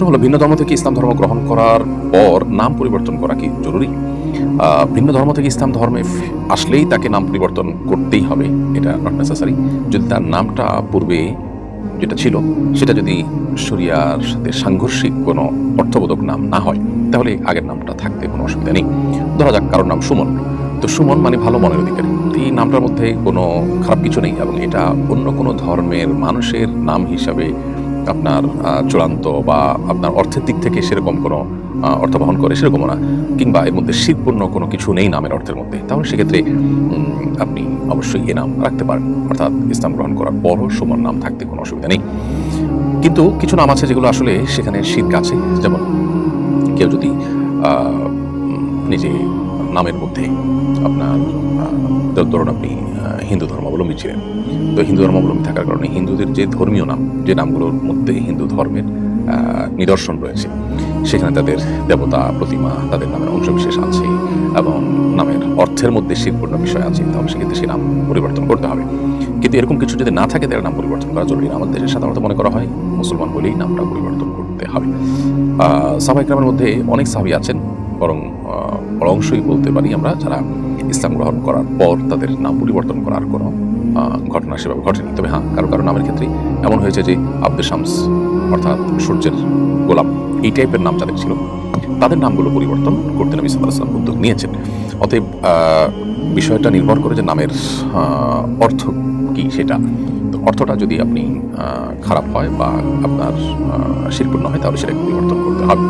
হলো ভিন্ন ধর্ম থেকে ইসলাম ধর্ম গ্রহণ করার পর নাম পরিবর্তন করা কি জরুরি? ভিন্ন ধর্ম থেকে ইসলাম ধর্মে আসলেই তাকে নাম পরিবর্তন করতেই হবে, এটা নট নেসেসারি। যদি তার নামটা পূর্বে যেটা ছিল সেটা যদি শরিয়ার সাথে সাংঘর্ষিক কোনো অর্থবোধক নাম না হয়, তাহলে আগের নামটা থাকতে কোনো অসুবিধা নেই। ধরা যাক কারোর নাম সুমন, তো সুমন মানে ভালো মনের অধিকারী, এই নামটার মধ্যে কোনো খারাপ কিছু নেই এবং এটা অন্য কোনো ধর্মের মানুষের নাম হিসাবে আপনার চূড়ান্ত বা আপনার অর্থের দিক থেকে সেরকম কোনো অর্থ বহন করে সেরকমও না, কিংবা এর মধ্যে শিরপূর্ণ কোনো কিছু নেই নামের অর্থের মধ্যে, তাহলে সেক্ষেত্রে আপনি অবশ্যই এ নাম রাখতে পারেন, অর্থাৎ ইসলাম গ্রহণ করার পরও সুমন নাম থাকতে কোনো অসুবিধা নেই। কিন্তু কিছু নাম আছে যেগুলো আসলে সেখানে শিরক আছে, যেমন কেউ যদি নিজে নামের মধ্যে আপনার ধরুন আপনি হিন্দু ধর্মাবলম্বী ছিলেন, তো হিন্দু ধর্মাবলম্বী থাকার কারণে হিন্দুদের যে ধর্মীয় নাম, যে নামগুলোর মধ্যে হিন্দু ধর্মের নিদর্শন রয়েছে, সেখানে তাদের দেবতা প্রতিমা, তাদের নামের অংশবিশেষ আছে এবং নামের অর্থের মধ্যে শিরপূর্ণ বিষয় আছে, তাহলে সেক্ষেত্রে সেই নাম পরিবর্তন করতে হবে। কিন্তু এরকম কিছু যদি না থাকে তাহলে নাম পরিবর্তন করা জরুরি না। আমাদের দেশে সাধারণত মনে করা হয় মুসলমান বলেই নামটা পরিবর্তন করতে হবে। সাহাবা ইকরামের মধ্যে অনেক সাহাবী আছেন, বরং বড় অংশই বলতে পারি আমরা, যারা ইসলাম গ্রহণ করার পর তাদের নাম পরিবর্তন করার কোনো ঘটনা সেভাবে ঘটেনি। তবে হ্যাঁ, কারো কারো নামের ক্ষেত্রে এমন হয়েছে যে আব্দুল শামস অর্থাৎ সূর্যের গোলাপ, এই টাইপের নাম যাদের ছিল তাদের নামগুলো পরিবর্তন করতে নবী সাল্লাল্লাহু আলাইহি ওয়াসাল্লাম উদ্যোগ নিয়েছেন। অতএব বিষয়টা নির্ভর করে যে নামের অর্থ কি সেটা। তো অর্থটা যদি আপনি খারাপ হয় বা আপনার শিরপূর্ণ হয়, তাহলে সেটাকে পরিবর্তন করতে হবে।